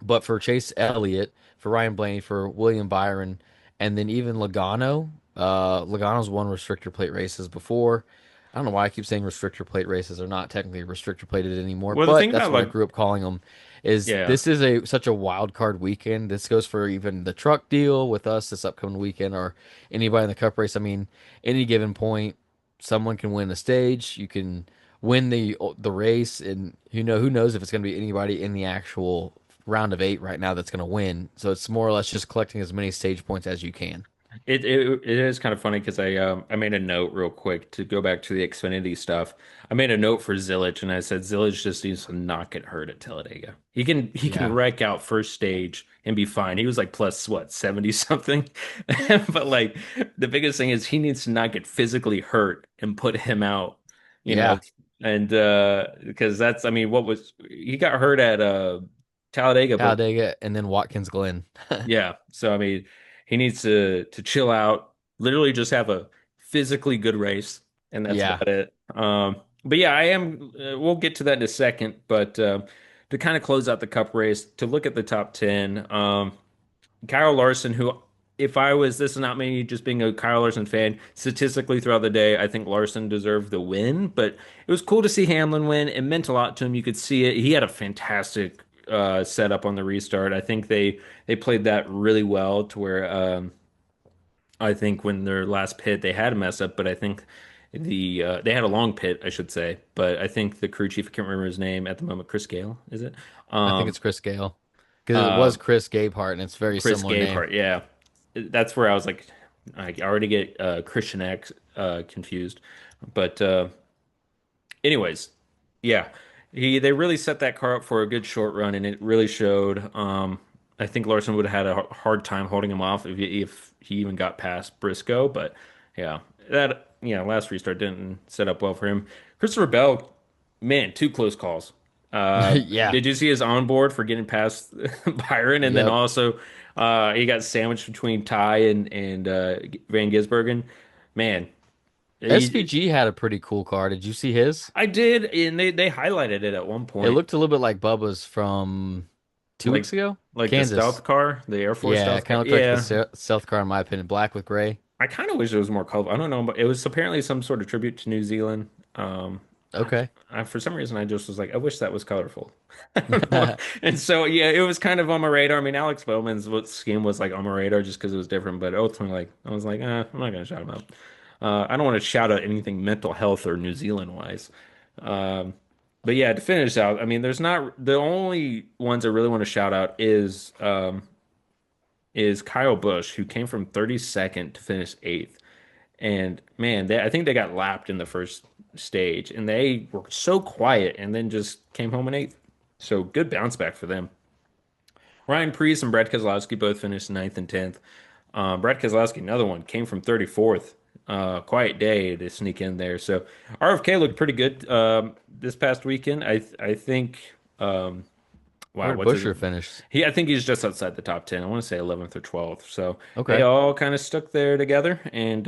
[SPEAKER 2] But for Chase Elliott, for Ryan Blaney, for William Byron, and then even Logano, Logano's won restrictor plate races before. I don't know why I keep saying restrictor plate races are not technically restrictor plated anymore,
[SPEAKER 1] well, the
[SPEAKER 2] but
[SPEAKER 1] thing
[SPEAKER 2] that's
[SPEAKER 1] about
[SPEAKER 2] what I
[SPEAKER 1] like,
[SPEAKER 2] grew up calling them. Is
[SPEAKER 1] yeah,
[SPEAKER 2] this is a such a wild card weekend. This goes for even the truck deal with us this upcoming weekend or anybody in the cup race. I mean, any given point, someone can win a stage. You can win the race, and who knows if it's going to be anybody in the actual round of 8 right now that's going to win. So it's more or less just collecting as many stage points as you can.
[SPEAKER 1] it is kind of funny because I made a note real quick to go back to the Xfinity stuff. I made a note for Zillich and I said Zillich just needs to not get hurt at Talladega. He can
[SPEAKER 2] Yeah.
[SPEAKER 1] wreck out first stage and be fine. He was like plus what 70 something. But like the biggest thing is he needs to not get physically hurt and put him out, you know.
[SPEAKER 2] Yeah.
[SPEAKER 1] And because that's I mean what was he got hurt at Talladega, but
[SPEAKER 2] Talladega and then Watkins Glen.
[SPEAKER 1] yeah. So I mean, he needs to chill out, literally just have a physically good race, and that's
[SPEAKER 2] Yeah.
[SPEAKER 1] about it. But yeah, I am. We'll get to that in a second. But to kind of close out the Cup race, to look at the top 10, Kyle Larson, who, if I was, this is not me just being a Kyle Larson fan, statistically throughout the day, I think Larson deserved the win, but it was cool to see Hamlin win. It meant a lot to him. You could see it. He had a fantastic setup on the restart. I think they played that really well to where I think when their last pit they had a mess up, but I think they had a long pit, I should say. But I think the crew chief, I can't remember his name at the moment, Chris Gale, is it?
[SPEAKER 2] I think
[SPEAKER 1] Um,
[SPEAKER 2] it's Chris Gale. Because it
[SPEAKER 1] uh,
[SPEAKER 2] was Chris Gabehart and it's a very
[SPEAKER 1] Chris
[SPEAKER 2] similar name.
[SPEAKER 1] Gabehart, yeah. That's where I was like, I already get Christian X confused. But anyways, yeah, they really set that car up for a good short run, and it really showed. I think Larson would have had a hard time holding him off if he even got past Briscoe. But yeah, that last restart didn't set up well for him. Christopher Bell, man, two close calls.
[SPEAKER 2] Yeah.
[SPEAKER 1] Did you see his onboard for getting past Byron, and then
[SPEAKER 2] Yep.
[SPEAKER 1] also he got sandwiched between Ty and Van Gisbergen? Man, he,
[SPEAKER 2] SVG had a pretty cool car. Did you see his?
[SPEAKER 1] I did, and they highlighted it at one
[SPEAKER 2] It
[SPEAKER 1] point,
[SPEAKER 2] looked a little bit like Bubba's from 2 weeks
[SPEAKER 1] like
[SPEAKER 2] ago.
[SPEAKER 1] the
[SPEAKER 2] Kansas.
[SPEAKER 1] stealth car, the Air Force
[SPEAKER 2] Yeah, it
[SPEAKER 1] stealth
[SPEAKER 2] kind
[SPEAKER 1] car.
[SPEAKER 2] of looked like the
[SPEAKER 1] Yeah,
[SPEAKER 2] stealth car in my opinion, black with gray.
[SPEAKER 1] I kind of wish it was more colorful. I don't know, but it was apparently some sort of tribute to New Zealand. I,
[SPEAKER 2] Okay.
[SPEAKER 1] for some reason, I just was like, I wish that was colorful. I don't know. And so, yeah, it was kind of on my radar. I mean, Alex Bowman's scheme was like on my radar just because it was different, but ultimately, like, I was like, I'm not gonna shout him out. I don't want to shout out anything mental health or New Zealand wise. Um, but yeah, to finish out, I mean, there's not the only ones I really want to shout out is Kyle Busch, who came from 32nd to finish eighth. And man, I think they got lapped in the first stage, and they were so quiet, and then just came home in eighth. So good bounce back for them. Ryan Preece and Brad Keselowski both finished ninth and 10th. Brad Keselowski, another one, came from 34th. Quiet day to sneak in there. So RFK looked pretty good this past weekend. I think.
[SPEAKER 2] Where
[SPEAKER 1] Wow,
[SPEAKER 2] did
[SPEAKER 1] what's his?
[SPEAKER 2] Busher finish?
[SPEAKER 1] I think he's just outside the top 10. I want to say 11th or 12th. So they
[SPEAKER 2] Okay.
[SPEAKER 1] all kind of stuck there together. And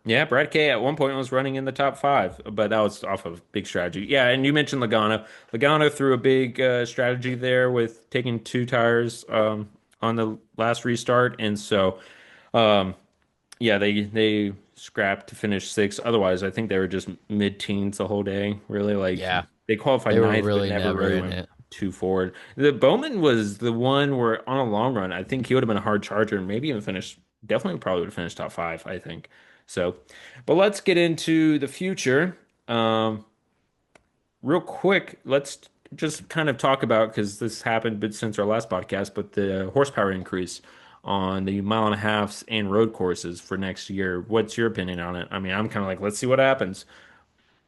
[SPEAKER 1] yeah, Brad K at one point was running in the top five, but that was off of big strategy. Yeah, and you mentioned Logano. Logano threw a big strategy there with taking two tires on the last restart, and so um, yeah, they scrapped to finish sixth. Otherwise, I think they were just mid-teens the whole day. Really, like
[SPEAKER 2] Yeah,
[SPEAKER 1] they qualified
[SPEAKER 2] they were
[SPEAKER 1] ninth, but
[SPEAKER 2] really
[SPEAKER 1] never
[SPEAKER 2] never
[SPEAKER 1] really
[SPEAKER 2] in
[SPEAKER 1] went
[SPEAKER 2] it.
[SPEAKER 1] too forward. The Bowman was the one where on a long run, I think he would have been a hard charger and maybe even finished. Definitely, probably would have finished top five. I think so. But let's get into the future. Um, Real quick, let's just kind of talk about because this happened but since our last podcast, but the horsepower increase on the mile and a halfs and road courses for next year. What's your opinion on it? I mean, I'm kind of like, let's see what happens.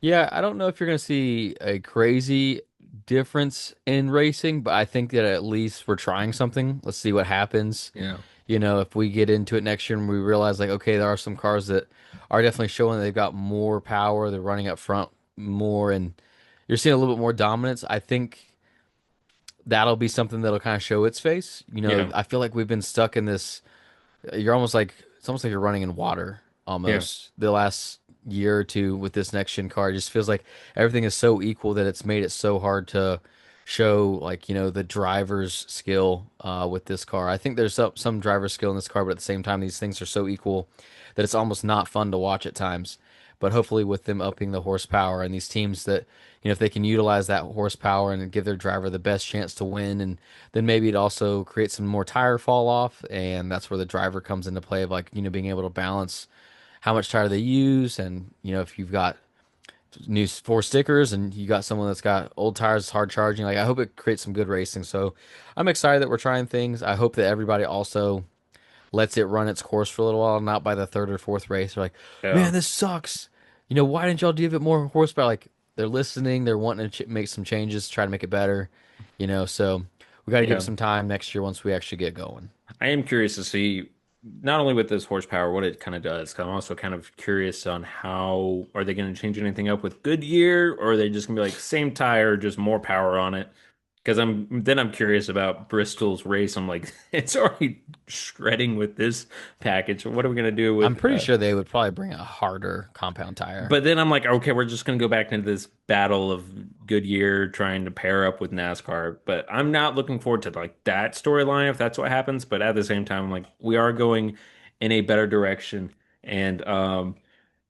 [SPEAKER 2] Yeah, I don't know if you're going to see a crazy difference in racing, but I think that at least we're trying something. Let's see what happens.
[SPEAKER 1] Yeah.
[SPEAKER 2] If we get into it next year and we realize, like, okay, there are some cars that are definitely showing they've got more power, they're running up front more, and you're seeing a little bit more dominance. I think that'll be something that'll kind of show its face.
[SPEAKER 1] Yeah.
[SPEAKER 2] I feel like we've been stuck in this. You're almost like it's almost like you're running in water
[SPEAKER 1] Yeah.
[SPEAKER 2] almost the last year or two with this next gen car. It just feels like everything is so equal that it's made it so hard to show like the driver's skill with this car. I think there's some driver skill in this car, but at the same time these things are so equal that it's almost not fun to watch at times. But hopefully with them upping the horsepower and these teams that if they can utilize that horsepower and give their driver the best chance to win, and then maybe it also creates some more tire fall off, and that's where the driver comes into play of like being able to balance how much tire they use, and if you've got new four stickers and you got someone that's got old tires, hard charging. Like I hope it creates some good racing. So I'm excited that we're trying things. I hope that everybody also lets it run its course for a little while, not by the third or fourth race. They're like,
[SPEAKER 1] Yeah.
[SPEAKER 2] man, this sucks. Why didn't y'all give it more horsepower? Like they're listening, they're wanting to make some changes, try to make it better. So we got to give it
[SPEAKER 1] Yeah.
[SPEAKER 2] some time next year once we actually get going.
[SPEAKER 1] I am curious to see not only with this horsepower what it kind of does. 'Cause I'm also kind of curious on how are they going to change anything up with Goodyear, or are they just going to be like same tire, just more power on it? Because I'm curious about Bristol's race. I'm like, it's already shredding with this package. What are we going to do
[SPEAKER 2] I'm
[SPEAKER 1] with
[SPEAKER 2] pretty sure they would probably bring a harder compound tire.
[SPEAKER 1] but then I'm like, okay, we're just going to go back into this battle of Goodyear trying to pair up with NASCAR. But I'm not looking forward to like that storyline if that's what happens. But at the same time, I'm like, we are going in a better direction. And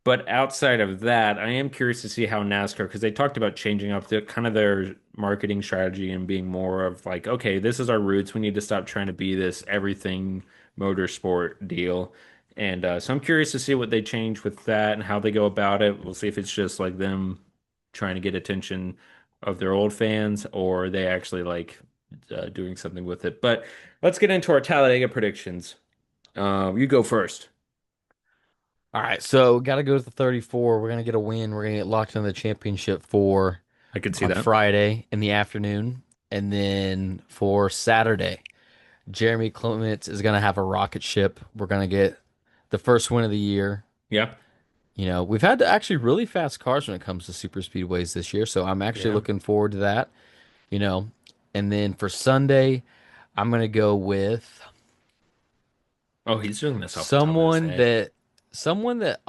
[SPEAKER 1] but outside of that, I am curious to see how NASCAR, because they talked about changing up the kind of their marketing strategy and being more of like, okay, this is our roots. We need to stop trying to be this everything motorsport deal. And so I'm curious to see what they change with that and how they go about it. We'll see if it's just like them trying to get attention of their old fans or they actually like doing something with it. But let's get into our Talladega predictions. You go first.
[SPEAKER 2] All right, so got to go to the 34. We're gonna get a win. We're gonna get locked in the championship for
[SPEAKER 1] I could see
[SPEAKER 2] on
[SPEAKER 1] that.
[SPEAKER 2] Friday in the afternoon, and then for Saturday, Jeremy Clements is gonna have a rocket ship. We're gonna get the first win of the year.
[SPEAKER 1] Yeah.
[SPEAKER 2] We've had actually really fast cars when it comes to super speedways this year, so I'm actually
[SPEAKER 1] Yeah.
[SPEAKER 2] looking forward to that. You know, and then for Sunday, I'm gonna go with
[SPEAKER 1] Oh, he's doing this off the top of his
[SPEAKER 2] someone
[SPEAKER 1] head.
[SPEAKER 2] that someone that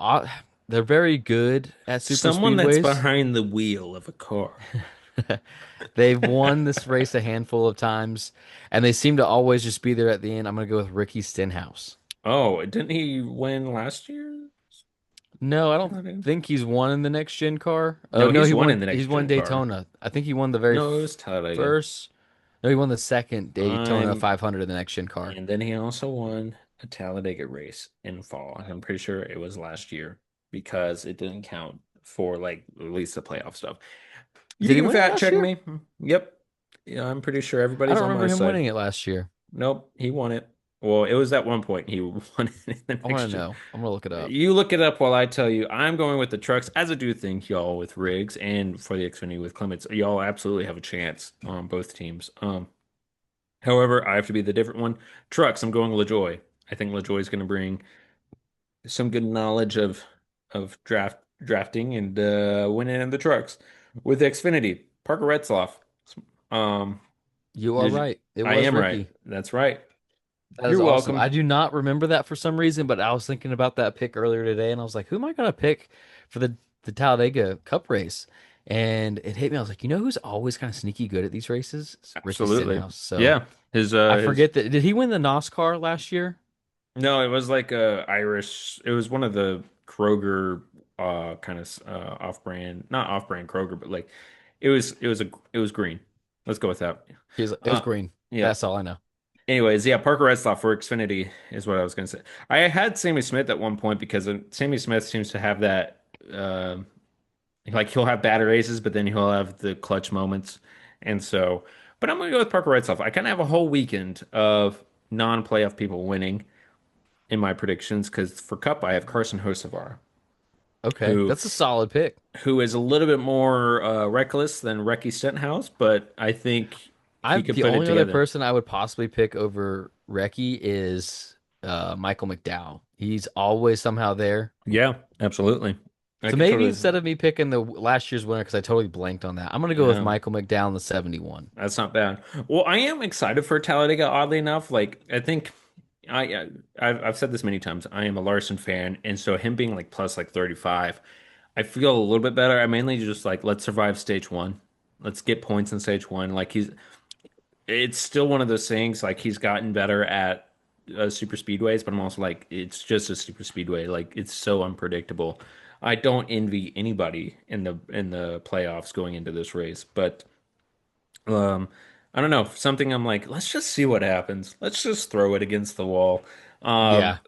[SPEAKER 2] they're very good at super
[SPEAKER 1] Someone that's
[SPEAKER 2] speedways.
[SPEAKER 1] behind the wheel of a car.
[SPEAKER 2] They've won this race a handful of times, and they seem to always just be there at the end. I'm gonna go with Ricky Stenhouse.
[SPEAKER 1] Oh, didn't he win last year?
[SPEAKER 2] No, I don't think he's won in the next gen car. Oh
[SPEAKER 1] No,
[SPEAKER 2] no,
[SPEAKER 1] he's won in the
[SPEAKER 2] He's
[SPEAKER 1] next
[SPEAKER 2] won
[SPEAKER 1] gen car.
[SPEAKER 2] Daytona. I think he won the very
[SPEAKER 1] No, it was Talladega.
[SPEAKER 2] first. No, he won the second Daytona
[SPEAKER 1] I'm,
[SPEAKER 2] 500 in the next gen car.
[SPEAKER 1] and then he also won a Talladega race in fall. I'm pretty sure it was last year because it didn't count for like at least the playoff stuff. You
[SPEAKER 2] Did he
[SPEAKER 1] can
[SPEAKER 2] win it
[SPEAKER 1] fact
[SPEAKER 2] last
[SPEAKER 1] check
[SPEAKER 2] year?
[SPEAKER 1] me. Yep. Yeah, I'm pretty sure
[SPEAKER 2] I
[SPEAKER 1] everybody's
[SPEAKER 2] don't
[SPEAKER 1] on
[SPEAKER 2] remember
[SPEAKER 1] my
[SPEAKER 2] him
[SPEAKER 1] side.
[SPEAKER 2] winning it last year.
[SPEAKER 1] Nope, he won it. Well, it was at one point he won it in the
[SPEAKER 2] I want
[SPEAKER 1] next
[SPEAKER 2] to
[SPEAKER 1] year.
[SPEAKER 2] know. I'm gonna look it up.
[SPEAKER 1] You look it up while I tell you. I'm going with the trucks, as I do think y'all with Riggs and for the Xfinity with Clements. Y'all absolutely have a chance on both teams. However, I have to be the different one. Trucks, I'm going LaJoy. I think LaJoy is going to bring some good knowledge of drafting and winning in the trucks. With Xfinity, Parker Retzloff. Um,
[SPEAKER 2] You are
[SPEAKER 1] did you,
[SPEAKER 2] right. It
[SPEAKER 1] I
[SPEAKER 2] was
[SPEAKER 1] am right.
[SPEAKER 2] Ricky.
[SPEAKER 1] That's right.
[SPEAKER 2] That is
[SPEAKER 1] You're
[SPEAKER 2] awesome.
[SPEAKER 1] welcome.
[SPEAKER 2] I do not remember that for some reason, but I was thinking about that pick earlier today, and I was like, who am I gonna pick for the Talladega Cup race? And it hit me. I was like, you know who's always kind of sneaky good at these races? It's Ricky
[SPEAKER 1] Absolutely.
[SPEAKER 2] Stenhouse. So
[SPEAKER 1] Yeah.
[SPEAKER 2] I
[SPEAKER 1] His
[SPEAKER 2] forget that. Did he win the NOSCAR last year?
[SPEAKER 1] No, it was like a Irish. It was one of the Kroger kind of off-brand, not off-brand Kroger, but like it was green. Let's go with that.
[SPEAKER 2] It was
[SPEAKER 1] Uh
[SPEAKER 2] green.
[SPEAKER 1] yeah.
[SPEAKER 2] That's all I know.
[SPEAKER 1] Anyways, yeah, Parker Retzlaff for Xfinity is what I was gonna say. I had Sammy Smith at one point because Sammy Smith seems to have that like he'll have bad races, but then he'll have the clutch moments. And so, but I'm gonna go with Parker Retzlaff. I kind of have a whole weekend of non-playoff people winning in my predictions because for Cup I have Carson Hocevar,
[SPEAKER 2] Okay,
[SPEAKER 1] who
[SPEAKER 2] that's a solid pick.
[SPEAKER 1] is a little bit more reckless than Recky Stenhouse, but I think he
[SPEAKER 2] I've
[SPEAKER 1] could
[SPEAKER 2] the
[SPEAKER 1] put it
[SPEAKER 2] only other
[SPEAKER 1] together.
[SPEAKER 2] person I would possibly pick over Reki is Michael McDowell. He's always somehow there.
[SPEAKER 1] Yeah, absolutely. I
[SPEAKER 2] So
[SPEAKER 1] could
[SPEAKER 2] maybe
[SPEAKER 1] totally.
[SPEAKER 2] instead of me picking the last year's winner, because I totally blanked on that, I'm gonna go with
[SPEAKER 1] Yeah,
[SPEAKER 2] Michael McDowell in the 71.
[SPEAKER 1] that's not bad. Well, I am excited for Talladega. Oddly enough, like I think I've said this many times. I am a Larson fan, and so him being like plus like 35, I feel a little bit better. I mainly just like let's survive stage one. Let's get points in stage one. Like it's still one of those things like he's gotten better at super speedways, but I'm also like it's just a super speedway. Like it's so unpredictable. I don't envy anybody in the playoffs going into this race, but um, I don't know, something I'm like, let's just see what happens. Let's just throw it against the wall. Um,
[SPEAKER 2] Yeah,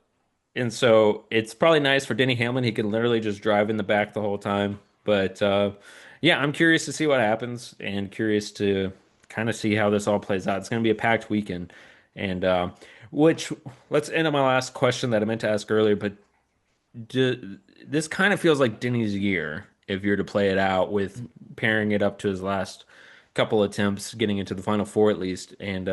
[SPEAKER 1] and so it's probably nice for Denny Hamlin. He can literally just drive in the back the whole time. But yeah, I'm curious to see what happens and curious to kind of see how this all plays out. It's going to be a packed weekend. And which let's end on my last question that I meant to ask earlier. But this kind of feels like Denny's year if you're to play it out with pairing it up to his last couple attempts, getting into the final four at least. And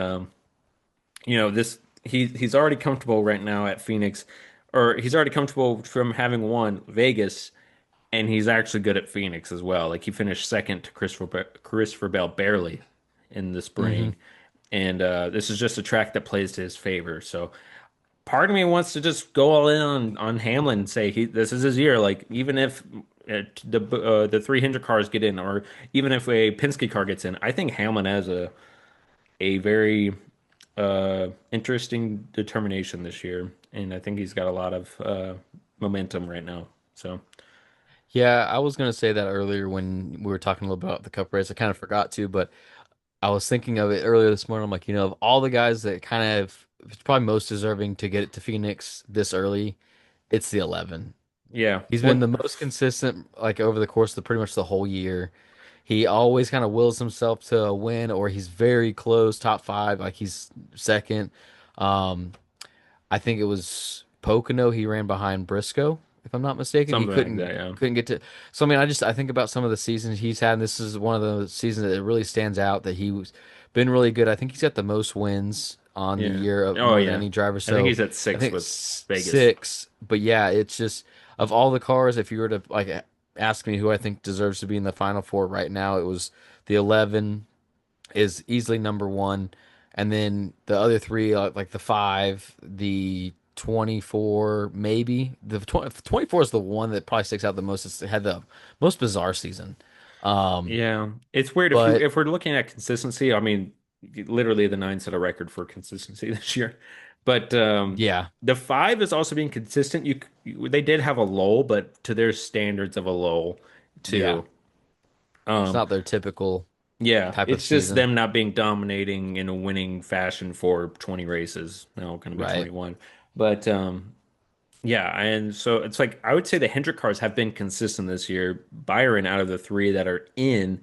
[SPEAKER 1] this he's already comfortable right now at Phoenix, or he's already comfortable from having won Vegas, and he's actually good at Phoenix as well. Like he finished second to Christopher Bell barely in the
[SPEAKER 2] hmm
[SPEAKER 1] spring, and this is just a track that plays to his favor. So part of me wants to just go all in on Hamlin and say this is his year. Like even if the three Hendrick cars get in, or even if a Penske car gets in, I think Hamlin has a very interesting determination this year, and I think he's got a lot of momentum right now. So
[SPEAKER 2] yeah. I was gonna say that earlier when we were talking a little about the Cup race. I kind of forgot to, but I was thinking of it earlier this morning. I'm like, of all the guys that kind of it's probably most deserving to get it to Phoenix this early, it's the 11.
[SPEAKER 1] yeah,
[SPEAKER 2] He's been
[SPEAKER 1] what
[SPEAKER 2] the most consistent, like over the course of pretty much the whole year. He always kind of wills himself to a win, or he's very close, top five, like he's second. Um, I think it was Pocono. He ran behind Briscoe, if I'm not mistaken. He
[SPEAKER 1] something like
[SPEAKER 2] couldn't
[SPEAKER 1] that. Yeah,
[SPEAKER 2] couldn't get to. So I mean, I think about some of the seasons he's had. And this is one of the seasons that really stands out that he was been really good. I think he's got the most wins on the
[SPEAKER 1] yeah.
[SPEAKER 2] year of
[SPEAKER 1] Oh
[SPEAKER 2] more than
[SPEAKER 1] yeah,
[SPEAKER 2] any driver.
[SPEAKER 1] I think
[SPEAKER 2] So
[SPEAKER 1] he's at
[SPEAKER 2] I
[SPEAKER 1] six
[SPEAKER 2] think
[SPEAKER 1] with Vegas.
[SPEAKER 2] six. But yeah, it's just of all the cars. If you were to like ask me who I think deserves to be in the final four right now, it was the 11 is easily number one, and then the other three, like the five, the 24, maybe the 24 is the one that probably sticks out the most. It's had the most bizarre season. Um,
[SPEAKER 1] Yeah, it's weird
[SPEAKER 2] but
[SPEAKER 1] if we're looking at consistency. I mean, literally the nine set a record for consistency this year, but
[SPEAKER 2] yeah,
[SPEAKER 1] the five is also being consistent. They did have a lull, but to their standards of a lull
[SPEAKER 2] yeah,
[SPEAKER 1] too.
[SPEAKER 2] it's
[SPEAKER 1] Um,
[SPEAKER 2] not their typical
[SPEAKER 1] yeah,
[SPEAKER 2] type of
[SPEAKER 1] it's just
[SPEAKER 2] season,
[SPEAKER 1] them not being dominating in a winning fashion for 20 races. Now going to be
[SPEAKER 2] right?
[SPEAKER 1] 21, but yeah, and so it's like I would say the Hendrick cars have been consistent this year. Byron out of the three that are in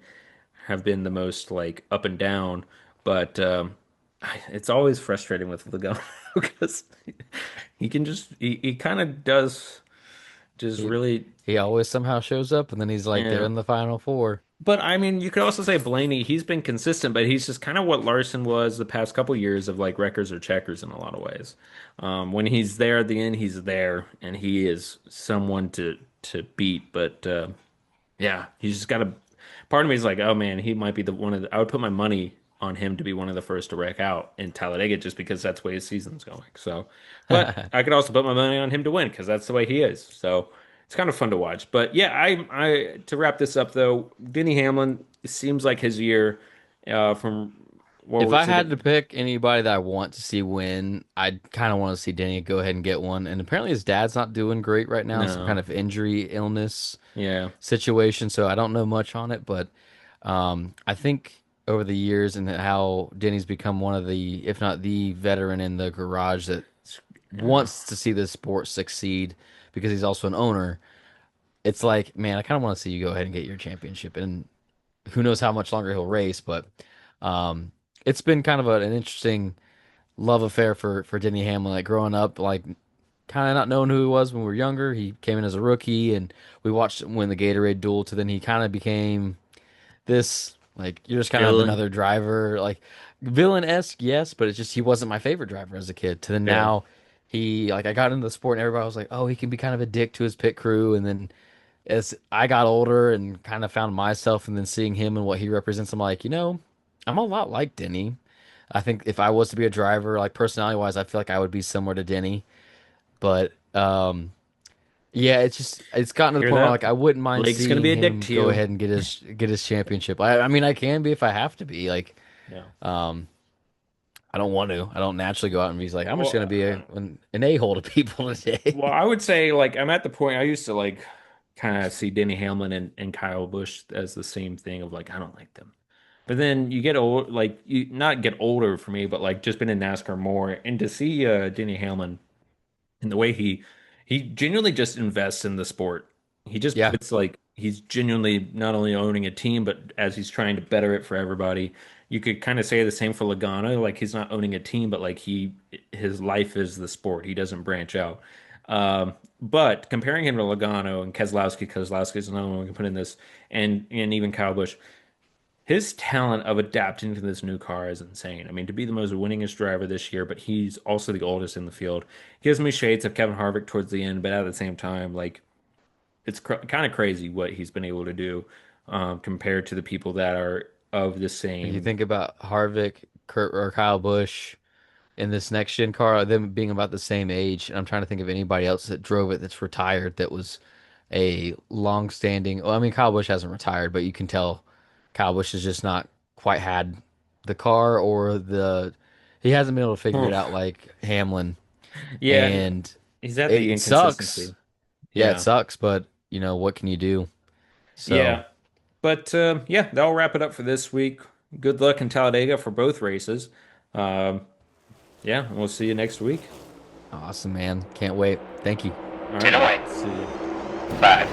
[SPEAKER 1] have been the most like up and down. But It's always frustrating with Logano because he can he kind of does just
[SPEAKER 2] He
[SPEAKER 1] really,
[SPEAKER 2] he always somehow shows up, and then he's like they're
[SPEAKER 1] yeah.
[SPEAKER 2] in the final four.
[SPEAKER 1] But I mean, you could also say Blaney, he's been consistent, but he's just kind of what Larson was the past couple years of like wreckers or checkers in a lot of ways. When he's there at the end, he's there, and he is someone to beat. But yeah, he's just got a part of me is like, oh man, he might be the one of the, I would put my money on him to be one of the first to wreck out in Talladega just because that's the way his season's going. So, but I could also put my money on him to win because that's the way he is. So it's kind of fun to watch. But yeah, I to wrap this up though, Denny Hamlin it seems like his year from what
[SPEAKER 2] If
[SPEAKER 1] we're
[SPEAKER 2] I had
[SPEAKER 1] sitting.
[SPEAKER 2] to pick anybody that I want to see win, I'd kind of want to see Denny go ahead and get one. And apparently his dad's not doing great right now, some
[SPEAKER 1] No,
[SPEAKER 2] kind of injury, illness
[SPEAKER 1] yeah,
[SPEAKER 2] situation. So I don't know much on it, but I think over the years and how Denny's become one of the, if not the veteran in the garage that
[SPEAKER 1] yeah.
[SPEAKER 2] wants to see the sport succeed because he's also an owner. It's like, man, I kind of want to see you go ahead and get your championship. And who knows how much longer he'll race, but um, it's been kind of an interesting love affair for Denny Hamlin. Like growing up, like kind of not knowing who he was when we were younger. He came in as a rookie, and we watched him win the Gatorade duel. To then he kind of became this like you're just kind of
[SPEAKER 1] Villain,
[SPEAKER 2] another driver, like villain-esque, yes, but it's just he wasn't my favorite driver as a kid. To then
[SPEAKER 1] yeah.
[SPEAKER 2] now he like I got into the sport and everybody was like, oh, he can be kind of a dick to his pit crew, and then as I got older and kind of found myself and then seeing him and what he represents, I'm like, I'm a lot like Denny. I think if I was to be a driver, like personality wise, I feel like I would be similar to Denny. But yeah, it's gotten to the
[SPEAKER 1] Hear
[SPEAKER 2] point where
[SPEAKER 1] that?
[SPEAKER 2] like I wouldn't mind
[SPEAKER 1] Blake's gonna
[SPEAKER 2] seeing
[SPEAKER 1] be a dick
[SPEAKER 2] him
[SPEAKER 1] to
[SPEAKER 2] go
[SPEAKER 1] you.
[SPEAKER 2] ahead and get his championship. I mean I can be if I have to be. Like
[SPEAKER 1] Yeah.
[SPEAKER 2] um I don't want to. I don't naturally go out and be like, I'm just
[SPEAKER 1] Well,
[SPEAKER 2] gonna be an a-hole to people
[SPEAKER 1] Well,
[SPEAKER 2] today.
[SPEAKER 1] I would say like I'm at the point I used to like kind of see Denny Hamlin and Kyle Busch as the same thing of like I don't like them. But then you get old like you not get older for me, but like just been in NASCAR more and to see Denny Hamlin and the way he genuinely just invests in the sport. He just
[SPEAKER 2] Yeah.
[SPEAKER 1] puts like he's genuinely not only owning a team, but as he's trying to better it for everybody. You could kind of say the same for Logano. Like he's not owning a team, but like his life is the sport. He doesn't branch out. But comparing him to Logano and Keselowski's another one we can put in this, and even Kyle Busch, his talent of adapting to this new car is insane. I mean, to be the most winningest driver this year, but he's also the oldest in the field. Gives me shades of Kevin Harvick towards the end, but at the same time, like it's kind of crazy what he's been able to do compared to the people that are of the
[SPEAKER 2] You
[SPEAKER 1] same.
[SPEAKER 2] think about Harvick, Kurt, or Kyle Busch in this next gen car, them being about the same age. And I'm trying to think of anybody else that drove it that's retired that was a long standing. Well, I mean, Kyle Busch hasn't retired, but you can tell Kyle Busch has just not quite had the car or he hasn't been able to figure it out like Hamlin.
[SPEAKER 1] Yeah,
[SPEAKER 2] And
[SPEAKER 1] he's at the
[SPEAKER 2] it sucks.
[SPEAKER 1] inconsistency.
[SPEAKER 2] Yeah, it
[SPEAKER 1] Yeah,
[SPEAKER 2] sucks, but what can you do? So
[SPEAKER 1] yeah. But yeah, that'll wrap it up for this week. Good luck in Talladega for both races. Um, yeah, we'll see you next week.
[SPEAKER 2] awesome, man. Can't wait. Thank you.
[SPEAKER 1] All
[SPEAKER 3] In
[SPEAKER 1] right,
[SPEAKER 3] away.
[SPEAKER 1] see you.
[SPEAKER 3] 5,